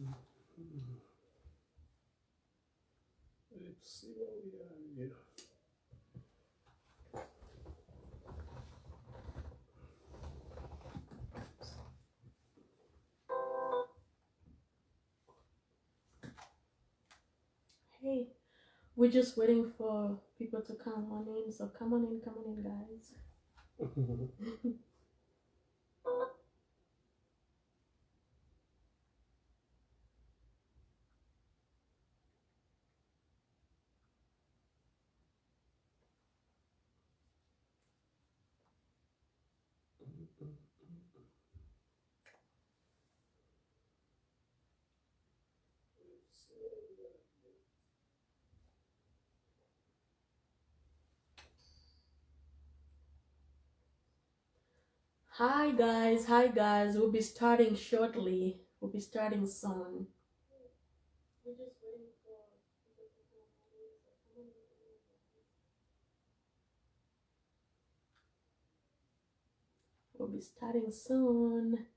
Let's see what we have here. Hey, we're just waiting for people to come on in. So come on in, guys. Hi guys. We'll be starting shortly. We'll be starting soon. We're just waiting for people to come on in. So come on in, guys. We'll be starting soon.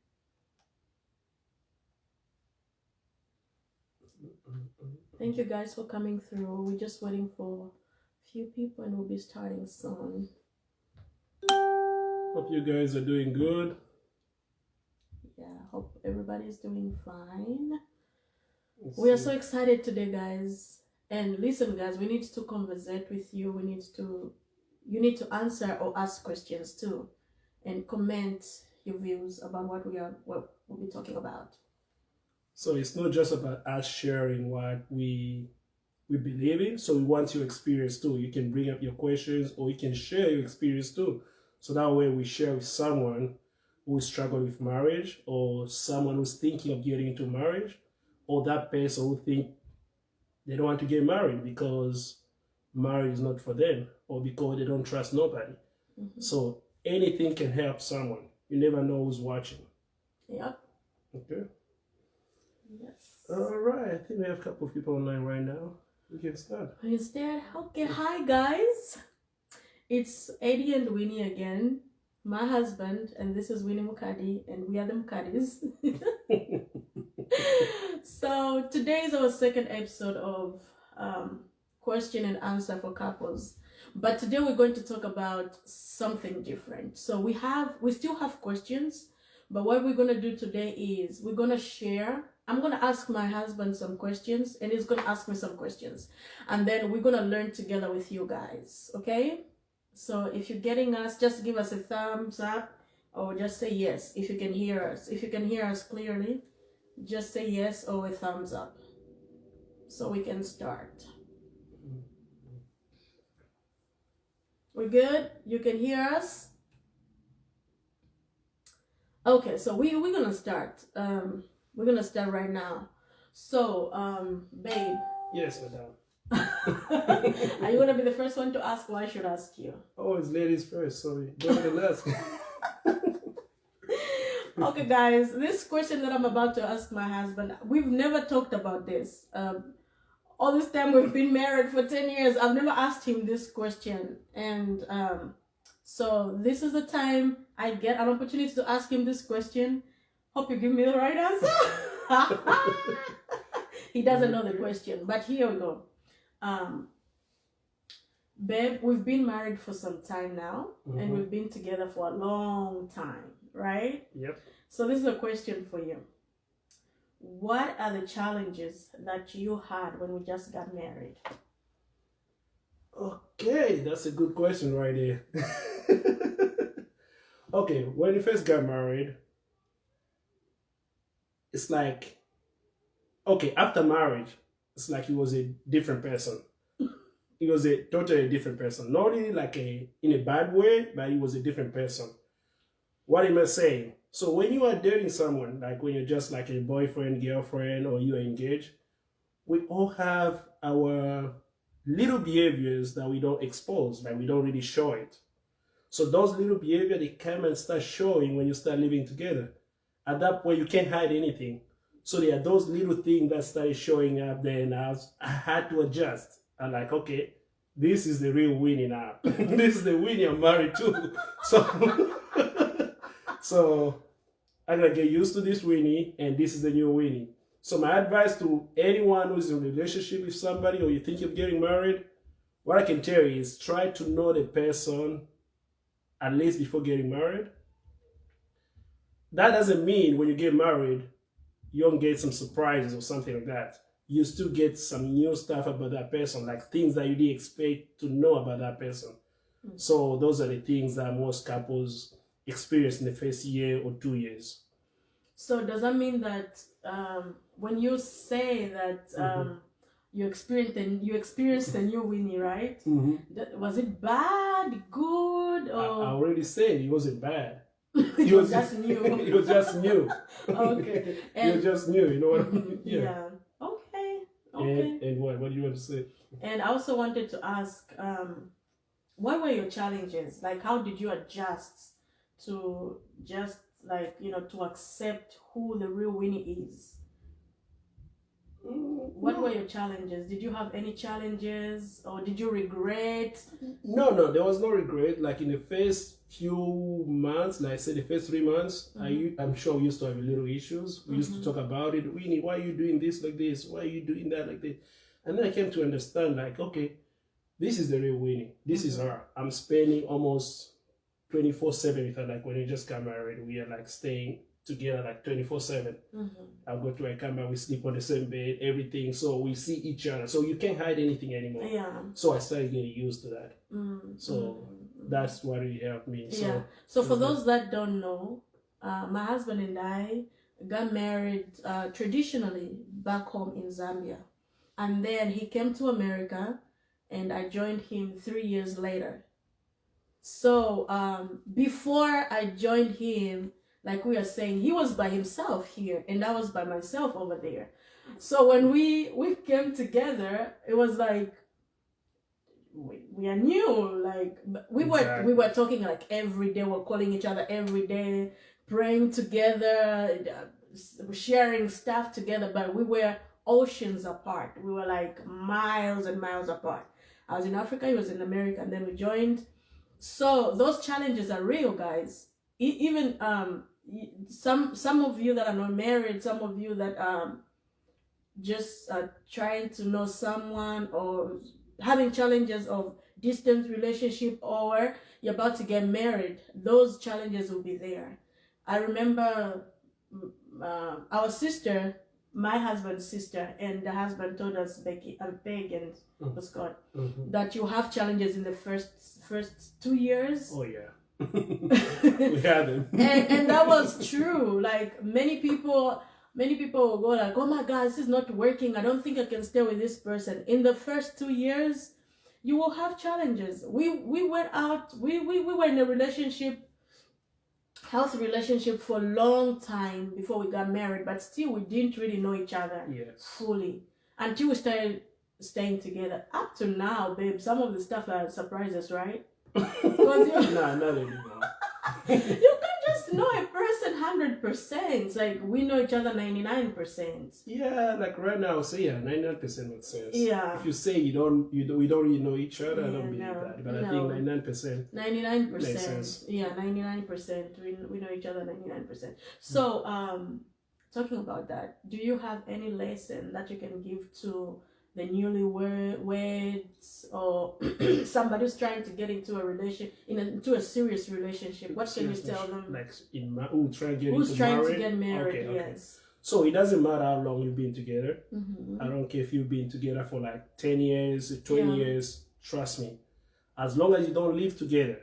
Thank you guys for coming through. We're just waiting for a few people and we'll be starting soon. Hope you guys are doing good. Yeah, hope everybody's doing fine. We are so excited today, guys. And listen, guys, we need to conversate with you. You need to answer or ask questions too, and comment your views about what we'll be talking about. So it's not just about us sharing what we believe in. So we want your experience too. You can bring up your questions or you can share your experience too. So that way we share with someone who struggled with marriage or someone who's thinking of getting into marriage or that person who think they don't want to get married because marriage is not for them or because they don't trust nobody. Mm-hmm. So anything can help someone. You never know who's watching. Yep. Okay. Yes. All right. I think we have a couple of people online right now. We can start. Instead, okay. Hi, guys. It's Eddie and Winnie again, my husband, and this is Winnie Mukadi, and we are the Mukadis. So today is our second episode of question and answer for couples, but today we're going to talk about something different. So we still have questions, but what we're going to do today is we're going to share. I'm going to ask my husband some questions and he's going to ask me some questions, and then we're going to learn together with you guys. Okay, so if you're getting us, just give us a thumbs up or just say yes if you can hear us. If you can hear us clearly, just say yes or a thumbs up so we can start. We're good? You can hear us? Okay, so we're gonna start. We're gonna start right now. So, babe. Yes, madam. Are you gonna be the first one to ask, or I should ask you? Oh, it's ladies first, sorry. Go ahead and ask. Okay, guys, this question that I'm about to ask my husband, we've never talked about this. All this time we've been married for 10 years, I've never asked him this question. And so this is the time I get an opportunity to ask him this question. Hope you give me the right answer. He doesn't know the question, but here we go. Babe, we've been married for some time now, and we've been together for a long time, right? Yep. So this is a question for you. What are the challenges that you had when we just got married? Okay, that's a good question right there. Okay, when you first got married, it's like, okay, after marriage, it's like he was a different person. He was a totally different person. Not really like in a bad way, but he was a different person. What am I saying? So when you are dating someone, like when you're just like a boyfriend, girlfriend, or you are engaged, we all have our little behaviors that we don't expose, like we don't really show it. So those little behaviors, they come and start showing when you start living together. At that point, you can't hide anything. So there are those little things that started showing up there, and I had to adjust. I'm like, okay, this is the real Winnie now. This is the Winnie I'm married to. So I gotta get used to this Winnie, and this is the new Winnie. So my advice to anyone who's in a relationship with somebody or you think you're getting married, what I can tell you is try to know the person at least before getting married. That doesn't mean when you get married, you don't get some surprises or something like that. You still get some new stuff about that person, like things that you didn't expect to know about that person. So those are the things that most couples experience in the first year or 2 years. So does that mean that when you say that you experienced a new Winnie, right? Was it bad, good, or I already said it wasn't bad. it was just new? It was just new. Okay. It was just new. You know what I mean? Yeah. Okay. And what do you want to say? And I also wanted to ask, what were your challenges? Like, how did you adjust to just to accept who the real Winnie is? What were your challenges? Did you have any challenges, or did you regret? No, there was no regret. Like in the first few months, like I said, the first 3 months, I'm sure we used to have little issues. We used to talk about it. Winnie, why are you doing this like this? Why are you doing that like this? And then I came to understand, like, okay, this is the real Winnie. This is her. I'm spending almost 24/7 with her. Like when we just got married, we are like staying together like 24/7. I'll go to a camera, we sleep on the same bed, everything. So we see each other. So you can't hide anything anymore. Yeah. So I started getting used to that. So that's what really helped me. So for those that don't know, my husband and I got married traditionally back home in Zambia. And then he came to America and I joined him 3 years later. So before I joined him, like we are saying, he was by himself here and I was by myself over there. So when we came together, it was like we are new. Like we were talking like every day. We're calling each other every day, praying together, sharing stuff together. But we were oceans apart. We were like miles and miles apart. I was in Africa, he was in America, and then we joined. So those challenges are real, guys. Even some of you that are not married, some of you that just trying to know someone or having challenges of distant relationship, or you're about to get married, those challenges will be there. I remember our sister, my husband's sister, and the husband told us, Becky and Peg and Scott, that you have challenges in the first 2 years. Oh yeah. We had them. and that was true. Like many people will go like, oh my God, this is not working. I don't think I can stay with this person. In the first 2 years, you will have challenges. We went out, we were in a relationship, healthy relationship for a long time before we got married, but still we didn't really know each other fully until we started staying together. Up to now, babe, some of the stuff that surprises, right? Nah, not anymore. You can't just know a person 100%. Like we know each other 99%. Yeah, like right now, say 99% makes sense. Yeah. If you say we don't really know each other, I don't believe that. But I think 99%. 99%. Makes sense. Yeah, 99%. We know each other 99%. So, talking about that, do you have any lesson that you can give to the newlyweds or somebody who's trying to get into a serious relationship? What can you tell them? Like who's trying to get married? Okay. Yes. So it doesn't matter how long you've been together. I don't care if you've been together for like 10 years, 20 years. Trust me. As long as you don't live together,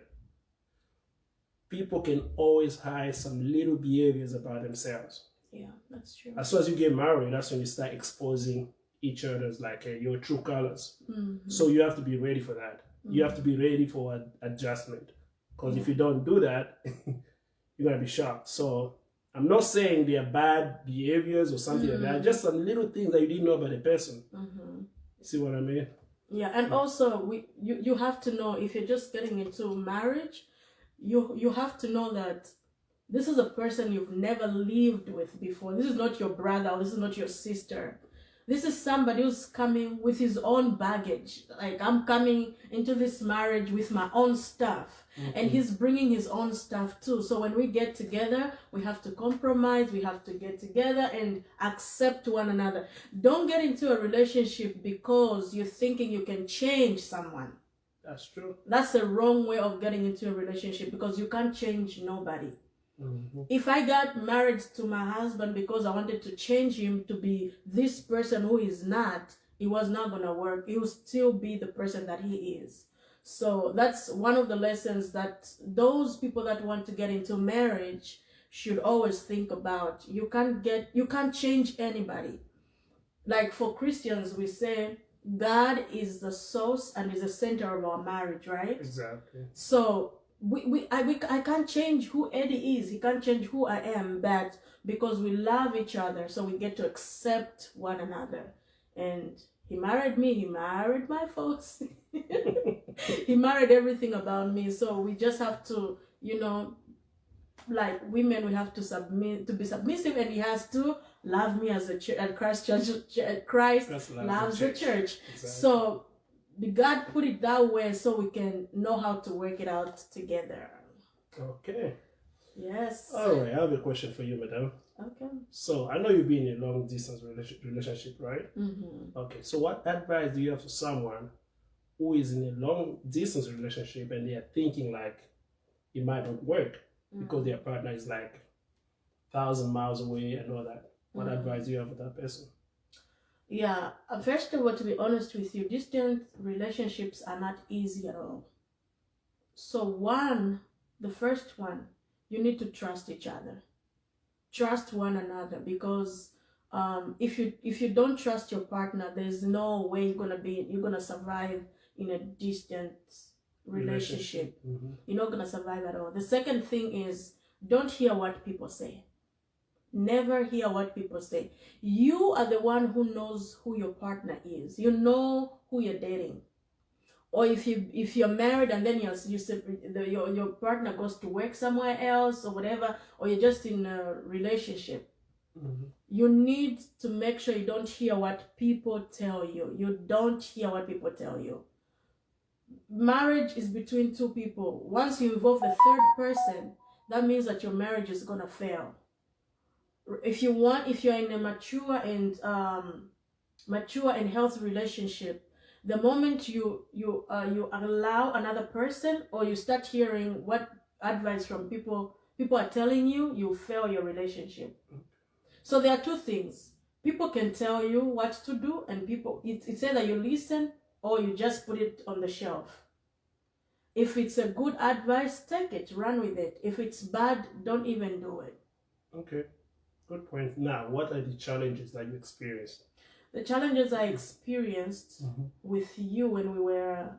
people can always hide some little behaviors about themselves. Yeah, that's true. As soon as you get married, that's when you start exposing each other's like your true colors. So you have to be ready for that. You have to be ready for adjustment, because if you don't do that, you're gonna be shocked. So I'm not saying they are bad behaviors or something like that. Just some little things that you didn't know about the person. See what I mean? Yeah, and also you have to know, if you're just getting into marriage, you have to know that this is a person you've never lived with before. This is not your brother, or this is not your sister. This is somebody who's coming with his own baggage. Like, I'm coming into this marriage with my own stuff, and he's bringing his own stuff too. So when we get together, we have to compromise, we have to get together and accept one another. Don't get into a relationship because you're thinking you can change someone. That's true. That's the wrong way of getting into a relationship, because you can't change nobody. If I got married to my husband because I wanted to change him to be this person who he's not, it was not going to work. He will still be the person that he is. So that's one of the lessons that those people that want to get into marriage should always think about. You can't change anybody. Like, for Christians, we say God is the source and is the center of our marriage, right? Exactly. So I can't change who Eddie is. He can't change who I am. But because we love each other, so we get to accept one another. And he married me. He married my folks. He married everything about me. So we just have to, like women, we have to be submissive, and he has to love me as a church. And Christ loves the church. Exactly. So God put it that way so we can know how to work it out together. Okay. Yes. All right. I have a question for you, madam. Okay. So I know you've been in a long distance relationship, right? Okay. So what advice do you have for someone who is in a long distance relationship and they are thinking like it might not work because their partner is like 1,000 miles away and all that? What advice do you have for that person? Yeah, first of all, to be honest with you, distant relationships are not easy at all. So the first one, you need to trust each other. Trust one another, because if you don't trust your partner, there's no way you're gonna survive in a distant relationship. You're not gonna survive at all. The second thing is, don't hear what people say. Never hear what people say. You are the one who knows who your partner is. You know who you're dating. Or if you're married and then your partner goes to work somewhere else or whatever, or you're just in a relationship, you need to make sure you don't hear what people tell you. You don't hear what people tell you. Marriage is between two people. Once you involve the third person, that means that your marriage is gonna fail. If you're in a mature and healthy relationship, the moment you allow another person, or you start hearing what advice from people are telling you, you fail your relationship. So there are two things. People can tell you what to do, and it's either you listen or you just put it on the shelf. If it's a good advice, take it, run with it. If it's bad, don't even do it. Okay. Good point. Now, what are the challenges that you experienced? The challenges I experienced with you when we were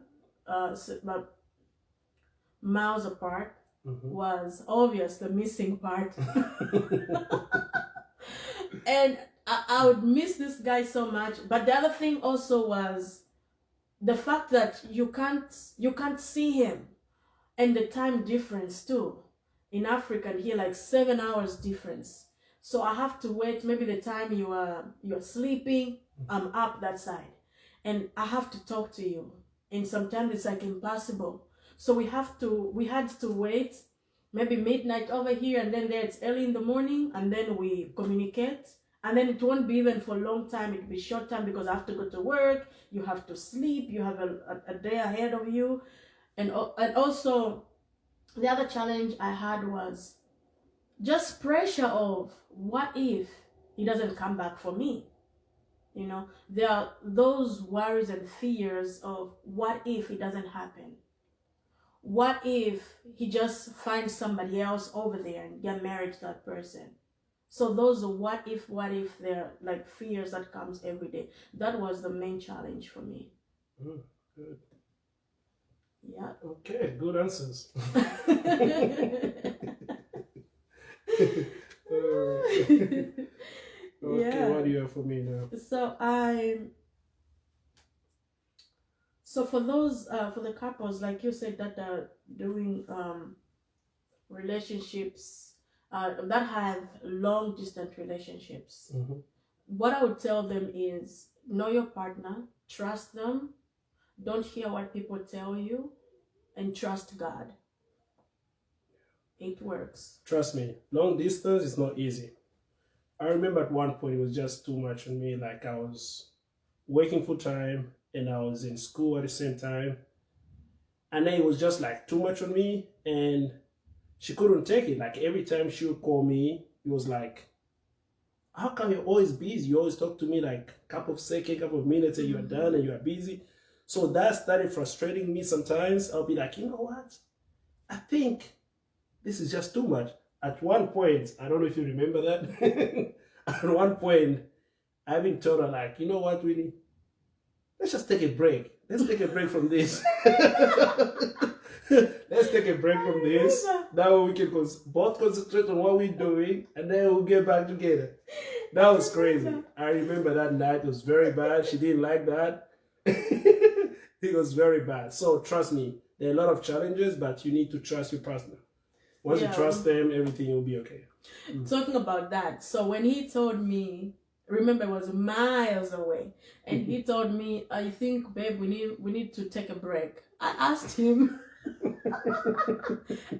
miles apart was obvious, the missing part. And I would miss this guy so much. But the other thing also was the fact that you can't see him, and the time difference too. In Africa and here, like 7 hours difference. So I have to wait. Maybe the time you're sleeping, I'm up that side, and I have to talk to you. And sometimes it's like impossible. So we had to wait, maybe midnight over here, and then there it's early in the morning, and then we communicate. And then it won't be even for a long time. It'll be short time because I have to go to work. You have to sleep. You have a day ahead of you, and also the other challenge I had was just pressure of, what if he doesn't come back for me? There are those worries and fears of, what if it doesn't happen? What if he just finds somebody else over there and get married to that person? So those are what if they're like fears that comes every day. That was the main challenge for me. Good. Yeah. Okay, good answers. Okay, Yeah. what do you have for me now? So for those for the couples, like you said, that are doing relationships that have long distance relationsps, what I would tell them is know your partner, trust them, don't hear what people tell you, and trust God. It works. Trust me, long distance is not easy. I remember at one point it was just too much on me. Like I was working full time and I was in school at the same time. And then it was just like too much on me and she couldn't take it. Like every time she would call me, it was like, how come you're always busy? You always talk to me like a couple of seconds, couple of minutes and you're done and you're busy. So that started frustrating me sometimes. I'll be like, you know what? I think this is just too much. At one point, I don't know if you remember that. At one point, I even told her like, you know what, Winnie? Let's just take a break. Let's take a break from this. Let's take a break from this. That way we can both concentrate on what we're doing and then we'll get back together. That was crazy. I remember that night. It was very bad. She didn't like that. It was very bad. So trust me, there are a lot of challenges, but you need to trust your partner. Once you trust them, everything will be okay. Talking about that, so when he told me, remember it was miles away, and he told me, I think, babe, we need to take a break. I asked him,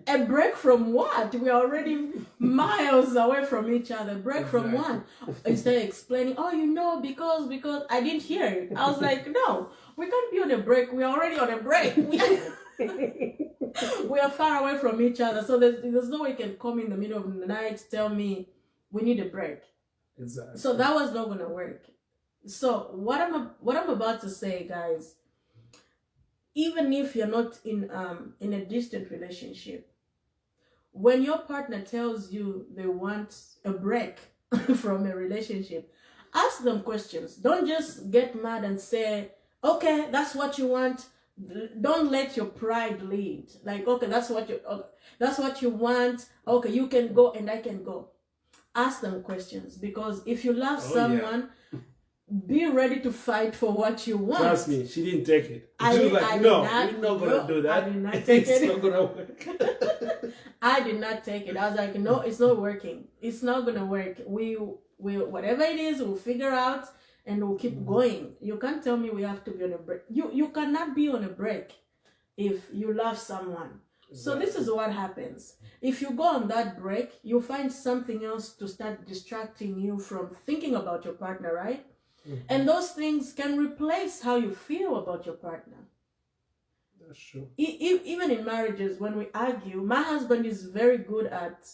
a break from what? We are already miles away from each other. Break from what? Instead of explaining, oh, you know, because I didn't hear it. I was like, no, we can't be on a break. We're already on a break. We are far away from each other, so there's no way you can come in the middle of the night tell me we need a break. Exactly. So that was not gonna work. So what I'm about to say, guys, even if you're not in a distant relationship, when your partner tells you they want a break from a relationship, ask them questions. Don't just get mad and say, okay, that's what you want. Don't let your pride lead. Like, okay, that's what you want. Okay, you can go and I can go. Ask them questions, because if you love someone, be ready to fight for what you want. Trust me, she didn't take it. She was like, no, we're not gonna do that. I did not take It's it. not gonna work. I did not take it. I was like, no, it's not working. It's not gonna work. We whatever it is, we'll figure out. And we'll keep going. You can't tell me we have to be on a break. You cannot be on a break if you love someone. Exactly. So this is what happens. If you go on that break, you find something else to start distracting you from thinking about your partner, right? And those things can replace how you feel about your partner. That's true. Even in marriages, when we argue, my husband is very good at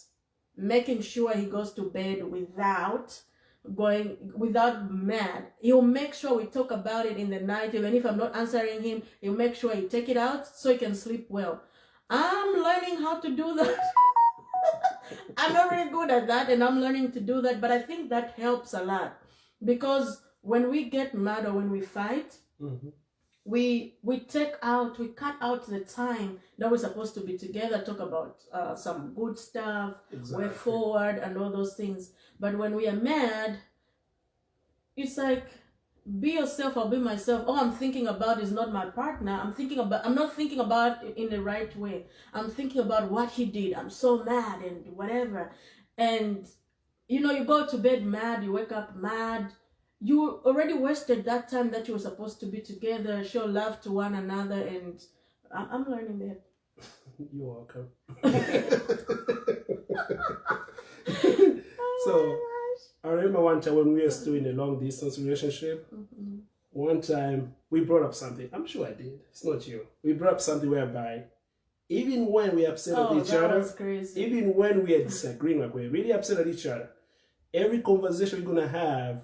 making sure he goes to bed without mad. He'll make sure we talk about it in the night. Even if I'm not answering him, he'll make sure he take it out so he can sleep well. I'm learning how to do that. I'm not really good at that, and I'm learning to do that, but I think that helps a lot, because when we get mad or when we fight, we cut out the time that we're supposed to be together, talk about some good stuff, way forward and all those things. But when we are mad, it's like, be yourself, I'll be myself. All I'm thinking about is not my partner. I'm not thinking about it in the right way. I'm thinking about what he did. I'm so mad and whatever. And you go to bed mad, you wake up mad. You already wasted that time that you were supposed to be together, show love to one another, and I'm learning that. You're welcome. So I remember one time when we were still in a long distance relationship, one time we brought up something. I'm sure I did. It's not you. We brought up something whereby even when we upset at each other, even when we are disagreeing, like we're really upset at each other, every conversation we're gonna have,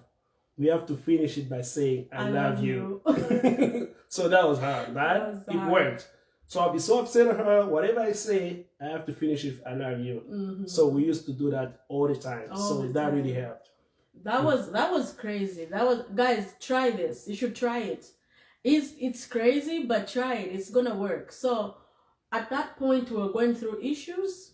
we have to finish it by saying, I love you. So that was hard, but it worked. So I'll be so upset at her, whatever I say, I have to finish it, I love you. So we used to do that all the time. That really helped. That was crazy. Guys, try this. You should try it. It's crazy, but try it. It's gonna work. So at that point, we were going through issues.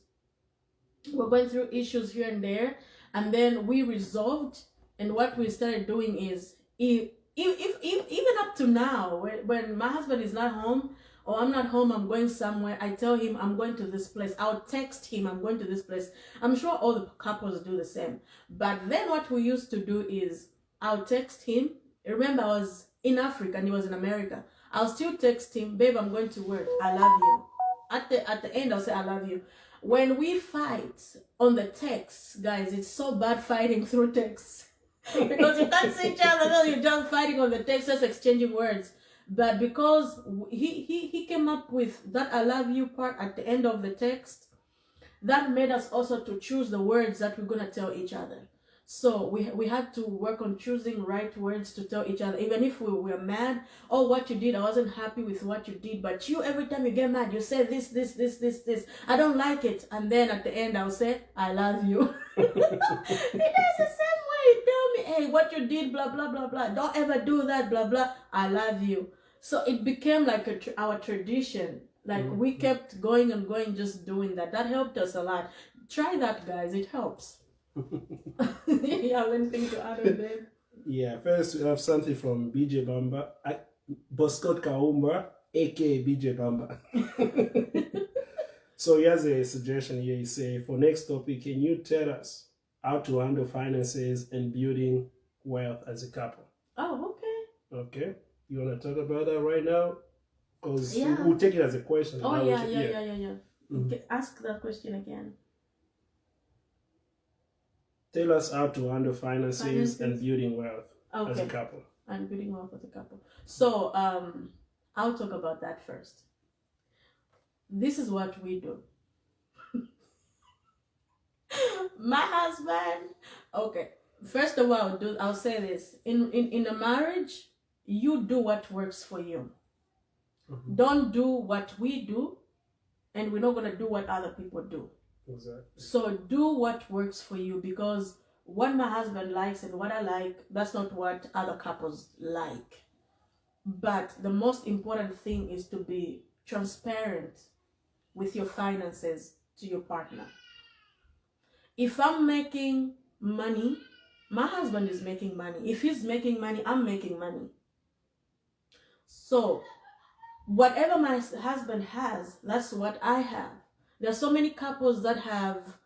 We're going through issues here and there, and then we resolved. And what we started doing is, if even up to now, when my husband is not home or I'm not home, I'm going somewhere, I tell him I'm going to this place. I'll text him I'm going to this place. I'm sure all the couples do the same. But then what we used to do is, I'll text him. Remember, I was in Africa and he was in America. I'll still text him, babe, I'm going to work. I love you. At the end, I'll say, I love you. When we fight on the text, guys, it's so bad fighting through text. Because you can't see each other, no, you're just fighting on the text, just exchanging words. But because he came up with that I love you part at the end of the text, that made us also to choose the words that we're going to tell each other. So we had to work on choosing right words to tell each other, even if we were mad. Oh, what you did, I wasn't happy with what you did, but you, every time you get mad, you say this, I don't like it. And then at the end, I'll say, I love you. It is the same way. You tell me, hey, what you did, blah, blah, blah, blah. Don't ever do that, blah, blah. I love you. So it became like our tradition. Like we kept going and going, just doing that. That helped us a lot. Try that, guys. It helps. You have anything to add on that? Yeah, first we have something from BJ Bamba, Boscott Kaumba, aka BJ Bamba. So he has a suggestion here. He say, for next topic, can you tell us how to handle finances and building wealth as a couple? Oh, okay. Okay. You want to talk about that right now? Because Yeah. we'll take it as a question. Oh, yeah. Mm-hmm. Okay, ask that question again. Tell us how to handle finances and building wealth as a couple. And building wealth as a couple. So, I'll talk about that first. This is what we do. My husband, okay. First of all, I'll say this. In a marriage, you do what works for you. Mm-hmm. Don't do what we do, and we're not going to do what other people do. Exactly. So do what works for you, because what my husband likes and what I like, that's not what other couples like. But the most important thing is to be transparent with your finances to your partner. If I'm making money, my husband is making money. If he's making money, I'm making money. So whatever my husband has, that's what I have. There are so many couples that have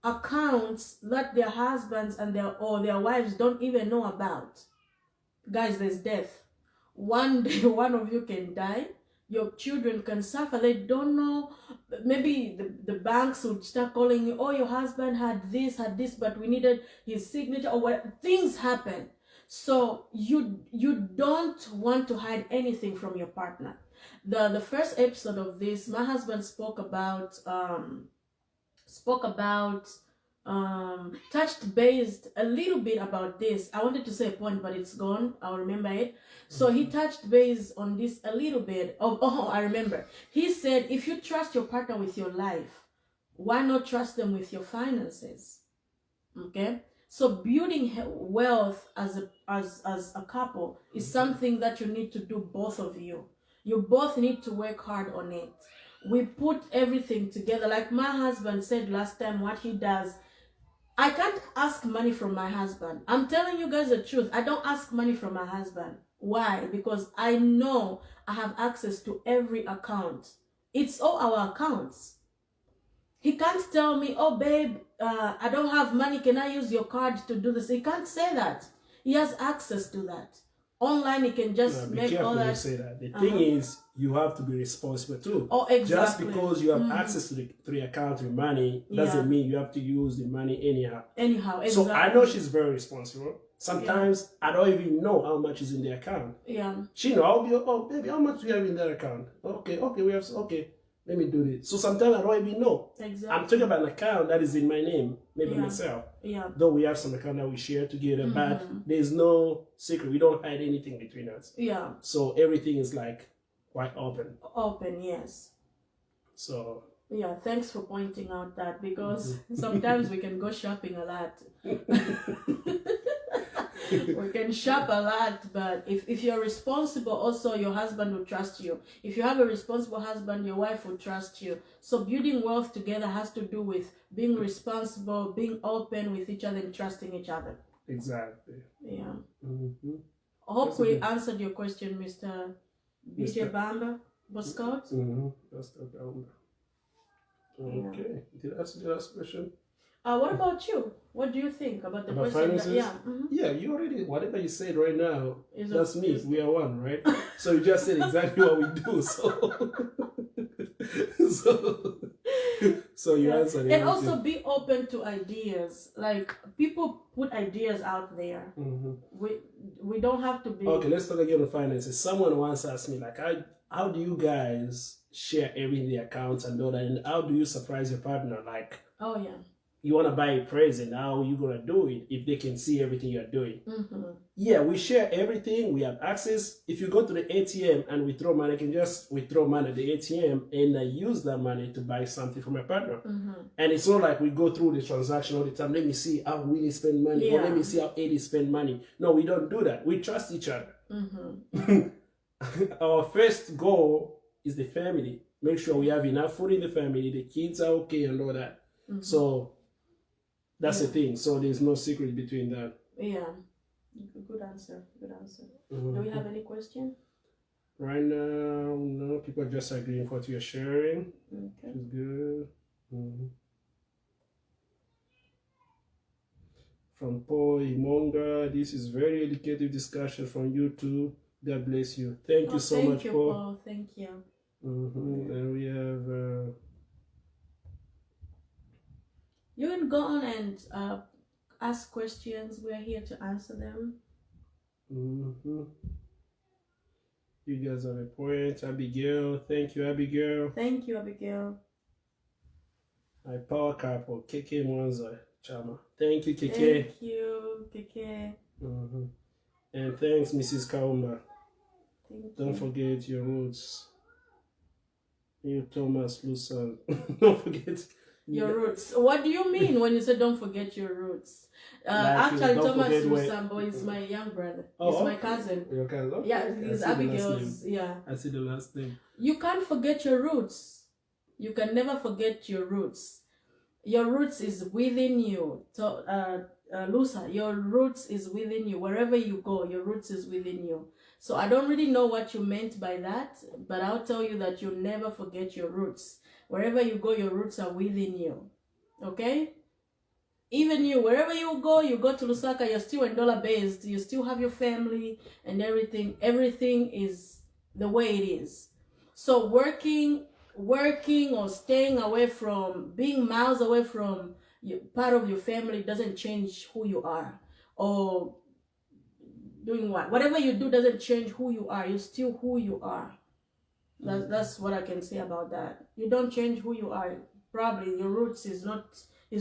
accounts that their husbands and their wives don't even know about. Guys, there's death. One day, one of you can die. Your children can suffer. They don't know. Maybe the banks would start calling you, oh, your husband had this, but we needed his signature, or what. Things happen. So you don't want to hide anything from your partner. The first episode of this, my husband spoke about touched based a little bit about this. I wanted to say a point, but it's gone. I'll remember it. So he touched base on this a little bit. I remember. He said, if you trust your partner with your life, why not trust them with your finances? Okay. So building wealth as a couple is something that you need to do, both of you. You both need to work hard on it. We put everything together. Like my husband said last time, what he does, I can't ask money from my husband. I'm telling you guys the truth. I don't ask money from my husband. Why? Because I know I have access to every account. It's all our accounts. He can't tell me, oh, babe, I don't have money. Can I use your card to do this? He can't say that. He has access to that. Online, he can just make all that. You say that. The thing is, you have to be responsible too. Oh, exactly. Just because you have access to the three accounts with money doesn't mean you have to use the money anyhow. Exactly. So I know she's very responsible. Sometimes I don't even know how much is in the account. Yeah. She know, I'll be, oh, baby, how much do you have in that account? Okay, we have, okay. Let me do this. So sometimes I don't even know. Exactly. I'm talking about an account that is in my name, maybe myself. Yeah. Though we have some account that we share together, but there's no secret. We don't hide anything between us. Yeah. So everything is like quite open. Open, yes. So. Yeah, thanks for pointing out that, because sometimes we can go shopping a lot. We can shop a lot, but if you're responsible, also your husband will trust you. If you have a responsible husband, your wife will trust you. So building wealth together has to do with being responsible, being open with each other, and trusting each other. Exactly. Yeah. Mm-hmm. I hope we answered your question, Mr. BJ Bamba, Boscott. Mm-hmm. That's the Bamba. Okay. Did I answer the last question? What about you? What do you think about the About question? finances? Yeah. Yeah, you already, whatever you said right now, Is that's me. We are one, right? So you just said exactly what we do. So, so, so you answered it. And also be open to ideas. Like people put ideas out there. We don't have to be. Okay, let's talk again on finances. Someone once asked me, like, how do you guys share everything, the accounts and all that, and how do you surprise your partner? Like, oh yeah, you want to buy a present, how are you gonna do it if they can see everything you're doing? Yeah, we share everything. We have access. If you go to the ATM and withdraw money, I can just withdraw money at the ATM and I use that money to buy something for my partner. And it's not like we go through the transaction all the time. Let me see how Willie spend money, or let me see how Eddie spend money. No, we don't do that. We trust each other. Our first goal is the family. Make sure we have enough food in the family. The kids are okay and all that. So that's the thing. So there's no secret between that. Yeah. Good answer. Good answer. Do we have any question? Right now, no. People are just agreeing with what you're sharing. Okay. It's good. From Paul Imonga, this is very educative discussion from YouTube. God bless you. Thank you so much, Paul. Paul. Thank you. And we have. You can go on and ask questions. We're here to answer them. You guys have a point. Abigail. Thank you, Abigail. Thank you, Abigail. My power couple, KK Mwanza Chama. Thank you, KK. Thank you, KK. And thanks, Mrs. Kaumba. Don't you. forget your roots. You, Thomas Lusan. Don't forget your roots. What do you mean when you say don't forget your roots? Actually, Thomas Lusambo is my young brother. He's my cousin. Your cousin? Okay. Yeah, he's Abigail's. Yeah. I see the last name. You can't forget your roots. You can never forget your roots. Your roots is within you. Lusa, your roots is within you. Wherever you go, your roots is within you. So I don't really know what you meant by that, but I'll tell you that you'll never forget your roots. Wherever you go, your roots are within you. Okay? Even you, wherever you go to Lusaka, you're still $1 based. You still have your family and everything. Everything is the way it is. So working or staying away from, being miles away from part of your family doesn't change who you are. Or doing what? Whatever you do doesn't change who you are. You're still who you are. That's what I can say about that. You don't change who you are. Probably your roots is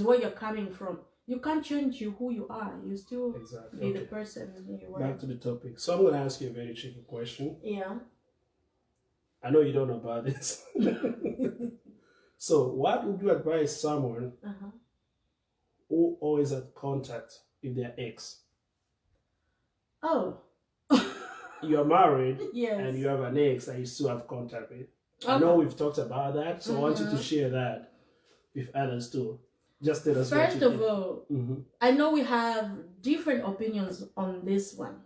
where you're coming from. You can't change who you are. You still be the person you were. Back to the topic. So I'm going to ask you a very tricky question. Yeah. I know you don't know about this. So what would you advise someone who always has contact with their ex? Oh. You're married, yes, and you have an ex that you still have contact with. I know we've talked about that, so I want you to share that with others too. Just tell us. First of all, I know we have different opinions on this one.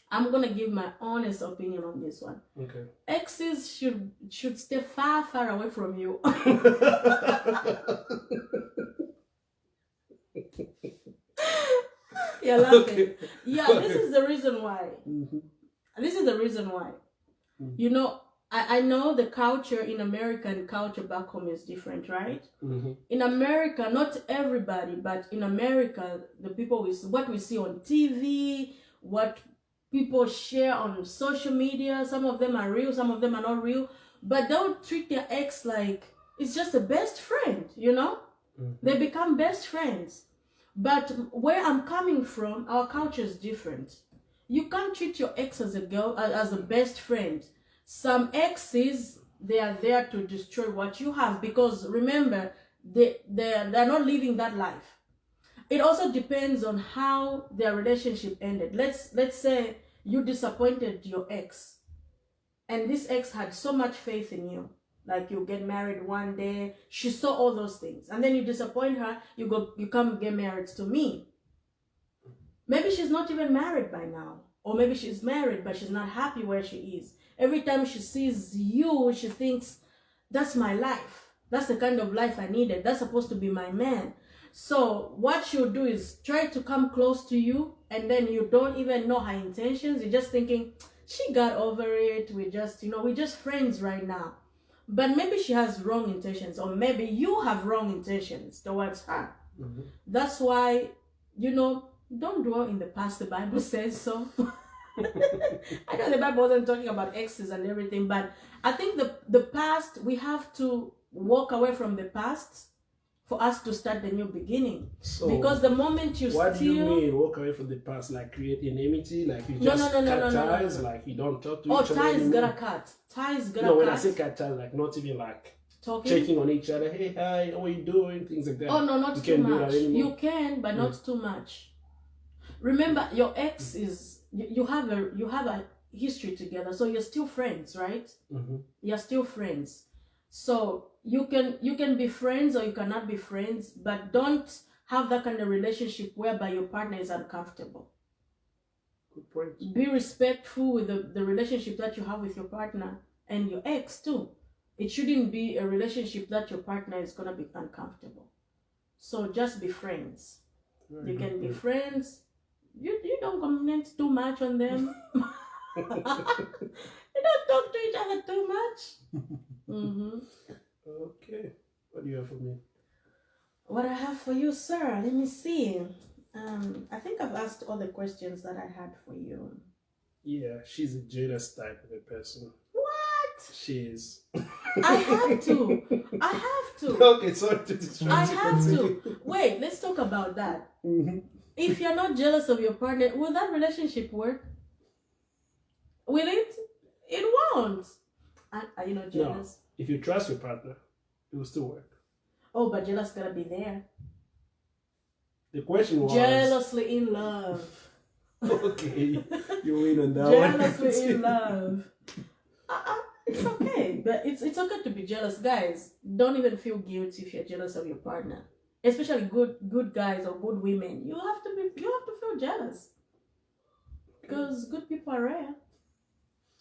I'm gonna give my honest opinion on this one. Okay. Exes should stay far, far away from you. You're laughing. Okay. Yeah, this is the reason why. This is the reason why. You know, I know the culture in America and culture back home is different, right? In America, not everybody, but in America, the people what we see on TV, what people share on social media, some of them are real, some of them are not real, but they'll treat their ex like it's just a best friend, you know? They become best friends. But where I'm coming from, our culture is different. You can't treat your ex as a best friend. Some exes, they are there to destroy what you have, because remember, they're not living that life. It also depends on how their relationship ended. Let's say you disappointed your ex, and this ex had so much faith in you, like you get married one day, she saw all those things, and then you disappoint her, you come get married to me. Maybe she's not even married by now, or maybe she's married but she's not happy where she is. Every time she sees you, she thinks, that's my life, that's the kind of life I needed, that's supposed to be my man. So what she'll do is try to come close to you, and then you don't even know her intentions. You're just thinking, she got over it. We're just friends right now. But maybe she has wrong intentions, or maybe you have wrong intentions towards her. Mm-hmm. That's why, don't dwell in the past. The Bible says so. I know the Bible wasn't talking about exes and everything, but I think the past, we have to walk away from the past for us to start the new beginning. So, because the moment you what do you mean walk away from the past? Like create enmity? Like you just cut ties? Like you don't talk to each other ties anymore? gotta cut. Ties gotta No, cut. when I say cut ties, like not even like talking, checking on each other. Hey, hi, how are you doing? Things like that. Oh no, not you too much. You can, but not too much. Remember, your ex is you have a history together, so you're still friends, right? Mm-hmm. You're still friends. So you can be friends or you cannot be friends, but don't have that kind of relationship whereby your partner is uncomfortable. Good point. Be respectful with the relationship that you have with your partner and your ex too. It shouldn't be a relationship that your partner is gonna be uncomfortable. So just be friends. You can be friends. You don't comment too much on them. You don't talk to each other too much. Mm-hmm. Okay. What do you have for me? What I have for you, sir, let me see. I think I've asked all the questions that I had for you. Yeah, she's a jealous type of a person. What? She is. I have to. Okay, sorry to distract I have to. Wait, let's talk about that. Mm-hmm. If you're not jealous of your partner, will that relationship work? Will it? It won't. Are you not jealous? No. If you trust your partner, it will still work. Oh, but jealous gotta be there. The question was jealously in love. Okay, you win on that one. Jealously in love. It's okay, but it's okay to be jealous, guys. Don't even feel guilty if you're jealous of your partner, especially good guys or good women. You have to feel jealous because good people are rare.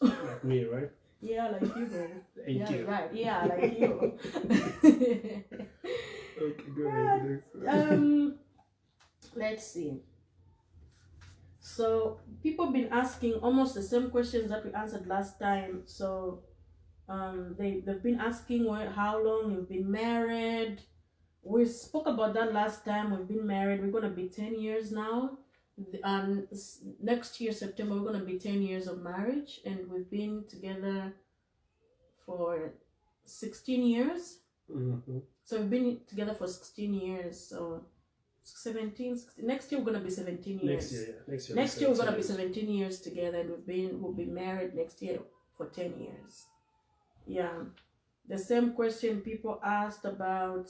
Like me, right? Yeah, like you, baby. Thank you. Right. Yeah, like you. Okay, go ahead. Let's see. So people have been asking almost the same questions that we answered last time. So they've been asking how long you've been married. We spoke about that last time. We've been married. We're gonna be 10 years now. Next year September we're gonna be 10 years of marriage, and we've been together for 16 years. Mm-hmm. So we've been together for 16 years. So 17, 16, next year we're gonna be 17 years. Next year we're gonna be 17 years together, and we'll be married next year for 10 years. Yeah. The same question people asked about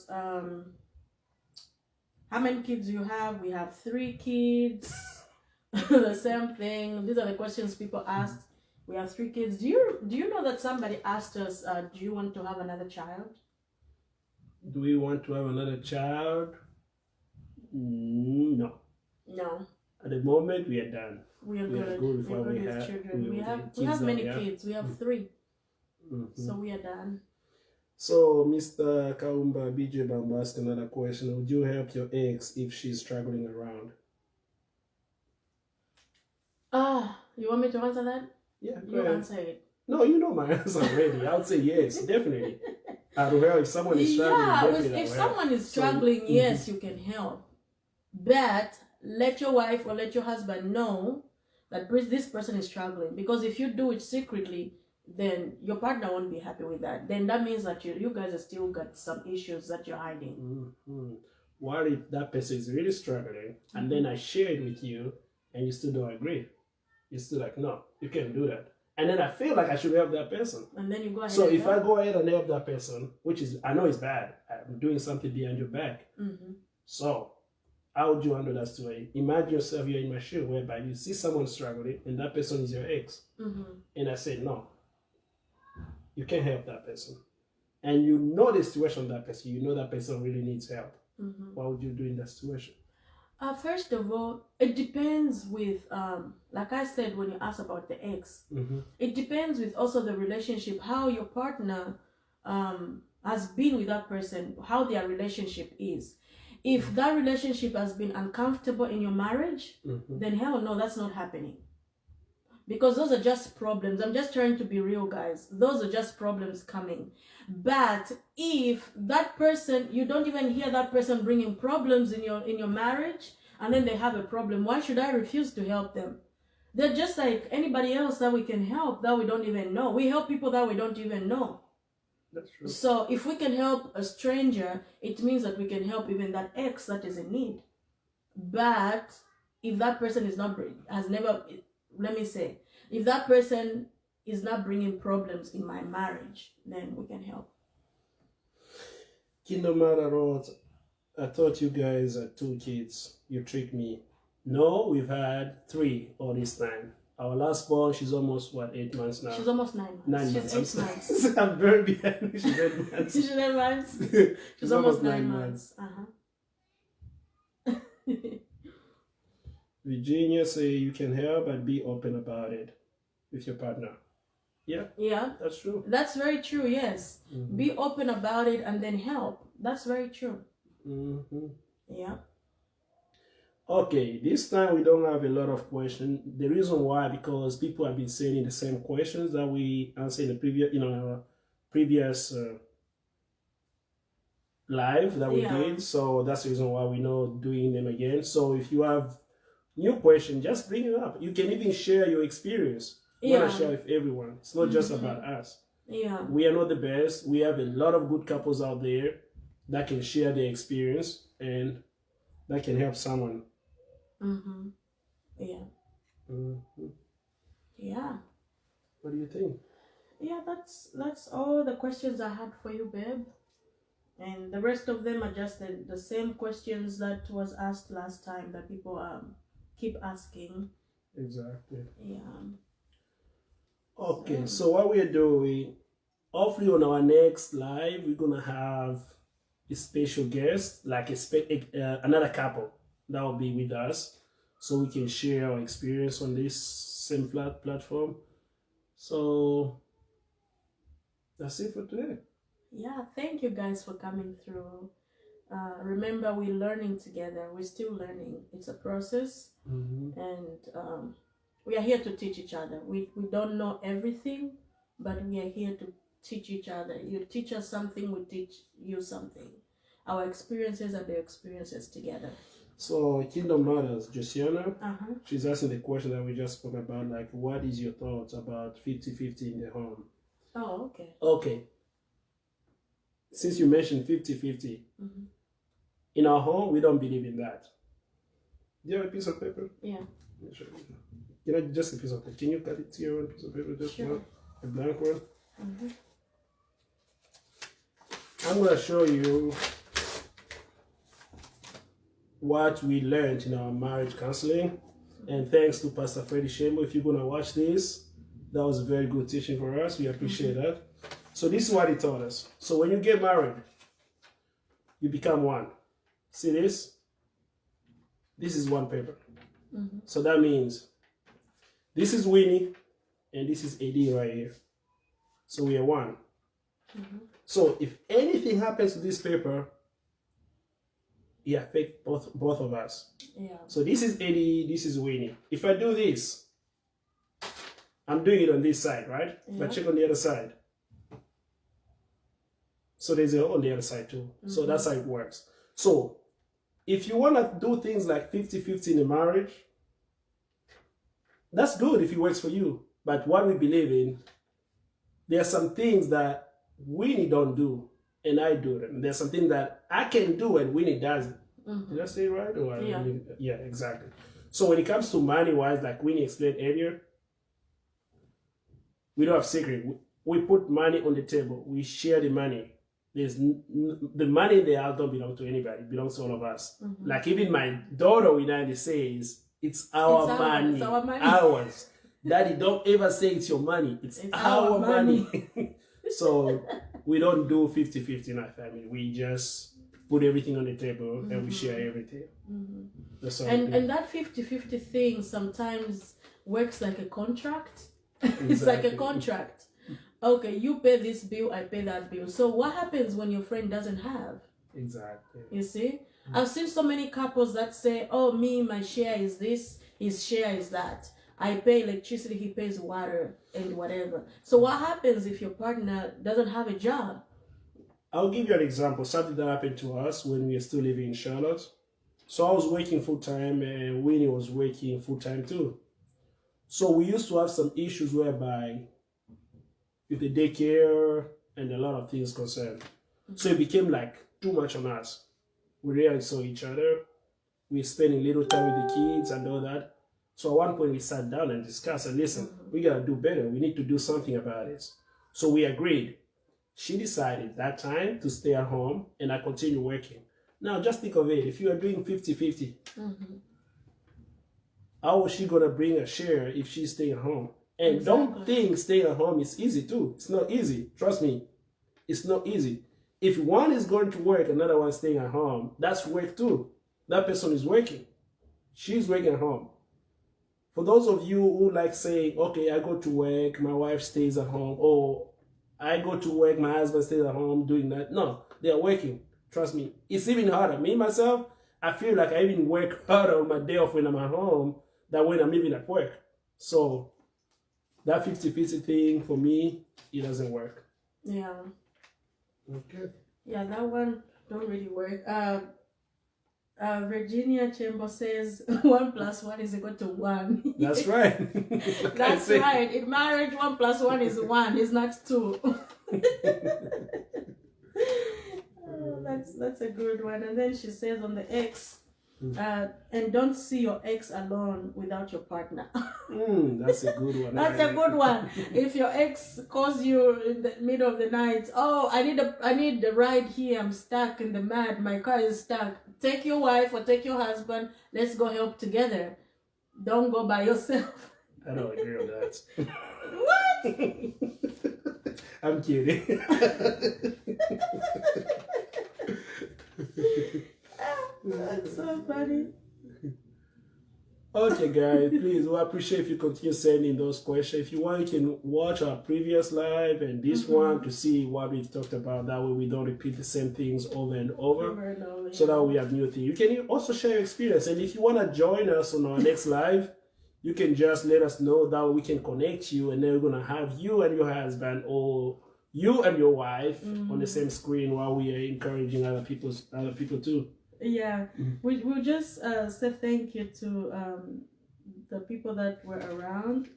how many kids do you have? We have 3 kids. The same thing. These are the questions people asked. We have 3 kids. Do you know that somebody asked us, do you want to have another child? Do we want to have another child? No. No. At the moment, we are done. We are good with what we with have. children. We have many kids. We have 3. Mm-hmm. So we are done. So, Mr. Kaumba BJ Bamba asked another question. Would you help your ex if she's struggling around? You want me to answer that? Yeah, you answer it. No, you know my answer already. I would say yes, definitely. I will help if someone is struggling. If someone is struggling, yes, you can help. But let your wife or let your husband know that this person is struggling. Because if you do it secretly, then your partner won't be happy with that. Then that means that you guys have still got some issues that you're hiding. Mm-hmm. What if that person is really struggling and then I share it with you and you still don't agree? You're still like, no, you can't do that. And then I feel like I should help that person. And then you go ahead. So if I go ahead and help that person, which is, I know it's bad, I'm doing something behind your back. Mm-hmm. So how would you handle that story? Imagine yourself, you're in my shoe, whereby you see someone struggling and that person is your ex. Mm-hmm. And I say, no, you can't help that person. And you know the situation of that person. You know that person really needs help. Mm-hmm. What would you do in that situation? First of all, it depends with, like I said, when you asked about the ex, it depends with also the relationship, how your partner has been with that person, how their relationship is. If that relationship has been uncomfortable in your marriage, then hell no, that's not happening. Because those are just problems. I'm just trying to be real, guys. Those are just problems coming. But if that person, you don't even hear that person bringing problems in your marriage, and then they have a problem, why should I refuse to help them? They're just like anybody else that we can help that we don't even know. We help people that we don't even know. That's true. So if we can help a stranger, it means that we can help even that ex that is in need. But if that person is not, has never, let me say, if that person is not bringing problems in my marriage, then we can help. Kingdom Matter Road, I thought you guys had 2 kids. You tricked me. No, we've had 3 all this time. Our last born, she's almost, 8 months now? She's almost 9 months. 9 She's months. 8 months. I'm very behind. She's 8 months. She's 8 months. She's almost 9 months. Virginia say you can help and be open about it with your partner. Yeah. Yeah. That's true. That's very true, yes. Be open about it and then help. That's very true. Yeah. Okay, this time we don't have a lot of questions. The reason why, because people have been sending the same questions that we answered in the previous, our previous live that we did. So that's the reason why we're not doing them again. So if you have new question, just bring it up. You can even share your experience. You want to share with everyone. It's not just about us. Yeah. We are not the best. We have a lot of good couples out there that can share their experience and that can help someone. Yeah. Yeah. What do you think? Yeah, that's all the questions I had for you, babe. And the rest of them are just the same questions that was asked last time that people keep asking. Exactly. Yeah. Okay, so what we're doing, hopefully on our next live, we're gonna have a special guest, like another couple that will be with us, so we can share our experience on this same platform. So that's it for today. Yeah, thank you guys for coming through. Remember, we're learning together. We're still learning. It's a process, and we are here to teach each other. We don't know everything, but we are here to teach each other. You teach us something, we teach you something. Our experiences are the experiences together. So Kingdom Matters, Josiana, she's asking the question that we just spoke about, like, what is your thoughts about 50-50 in the home? Oh, okay. Okay. Since you mentioned 50-50, in our home, we don't believe in that. Do you have a piece of paper? Yeah. Can I just a piece of paper? Can you cut it to your own piece of paper? Just one, a blank one. I'm going to show you what we learned in our marriage counseling. And thanks to Pastor Freddie Shembo, if you're going to watch this, that was a very good teaching for us. We appreciate that. So this is what he taught us. So when you get married, you become one. See this? This is one paper. So that means this is Winnie and this is AD right here. So we are one. So if anything happens to this paper, it affects both of us. Yeah. So this is AD, this is Winnie. If I do this, I'm doing it on this side, right? But check on the other side. So there's a hole on the other side too. So that's how it works. So if you want to do things like 50-50 in a marriage, that's good if it works for you. But what we believe in, there are some things that Winnie don't do and I do them. There's something that I can do and Winnie doesn't. Did I say it right? Or yeah, exactly. So when it comes to money-wise, like Winnie explained earlier, we don't have secret. We put money on the table. We share the money. There's the money in the house don't belong to anybody. It belongs to all of us. Like even my daughter with Andy says, it's our money. It's our money. Ours. Daddy, don't ever say it's your money. It's our money. So we don't do 50-50 in our family. We just put everything on the table and we share everything. And that 50-50 thing sometimes works like a contract. It's like a contract. Okay, you pay this bill, I pay that bill. So what happens when your friend doesn't have? Exactly. You see? I've seen so many couples that say, oh, me, my share is this, his share is that. I pay electricity, he pays water and whatever. So what happens if your partner doesn't have a job? I'll give you an example, something that happened to us when we were still living in Charlotte. So I was working full time and Winnie was working full time too. So we used to have some issues whereby with the daycare and a lot of things concerned. So it became like too much on us. We rarely saw each other. We were spending little time with the kids and all that. So at one point we sat down and discussed and listen, we gotta do better. We need to do something about it. So we agreed. She decided that time to stay at home and I continue working. Now just think of it. If you are doing 50-50, how is she gonna bring a share if she's staying at home? And don't think staying at home is easy too. It's not easy. Trust me. It's not easy. If one is going to work, another one staying at home, that's work too. That person is working. She's working at home. For those of you who like saying, okay, I go to work, my wife stays at home, or I go to work, my husband stays at home doing that. No, they are working. Trust me. It's even harder. Me, myself, I feel like I even work harder on my day off when I'm at home than when I'm even at work. So that 50-50 thing, for me, it doesn't work. Yeah. Okay. Yeah, that one don't really work. Virginia Chamber says 1 + 1 is equal to 1. That's right. That's right. In marriage, 1 + 1 is 1. It's not 2. That's a good one. And then she says on the X, and don't see your ex alone without your partner. That's a good one. That's a good one. If your ex calls you in the middle of the night, oh, I need the ride here. I'm stuck in the mud. My car is stuck. Take your wife or take your husband. Let's go help together. Don't go by yourself. I don't agree on that. What? I'm kidding. That's so funny. Okay, guys, please, we appreciate if you continue sending those questions. If you want, you can watch our previous live and this one to see what we've talked about. That way we don't repeat the same things over and over. So that we have new things. You can also share your experience. And if you want to join us on our next live, you can just let us know. That way we can connect you. And then we're going to have you and your husband or you and your wife on the same screen while we are encouraging other people too. Yeah, we'll just say thank you to the people that were around.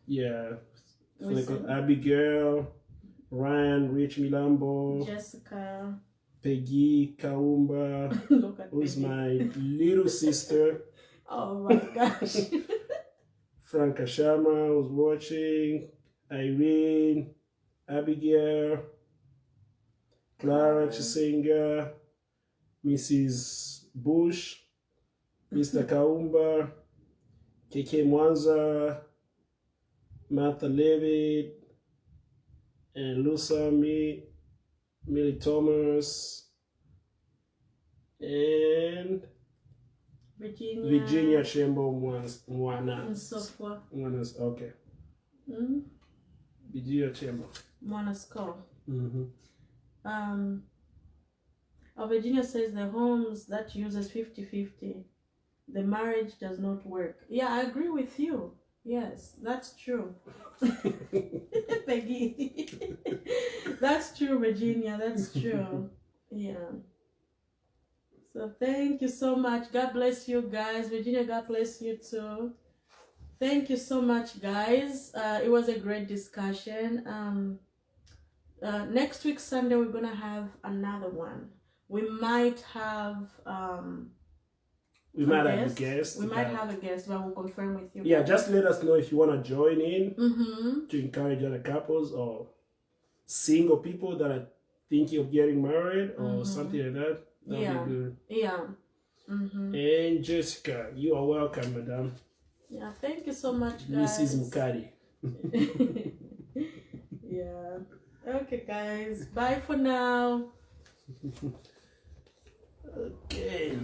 Yeah, like Abigail, Ryan, Rich Milambo, Jessica, Peggy Kaumba, who's my little sister. Oh my gosh. Frank Ashama was watching, Irene, Abigail, Clara Chisenga, Mrs. Bush, Mr. Kaumba, KK Mwanza, Martha Levitt, and Lusa Millie Thomas, and Virginia Chamber Mwana. Okay. Virginia Chamber. Mwana's call. Virginia says the homes that uses 50-50, the marriage does not work. Yeah, I agree with you. Yes, that's true. Peggy. That's true, Virginia. That's true. Yeah. So thank you so much. God bless you guys. Virginia, God bless you too. Thank you so much, guys. It was a great discussion. Next week Sunday we're gonna have another one. We might have we might have a guest. We might have a guest, but we'll confirm with you. Yeah, just let us know if you want to join in to encourage other couples or single people that are thinking of getting married or something like that. That'll be good. Yeah. And Jessica, you are welcome, madam. Yeah, thank you so much, guys. Mrs. Mukadi. Yeah. Okay, guys. Bye for now. Okay.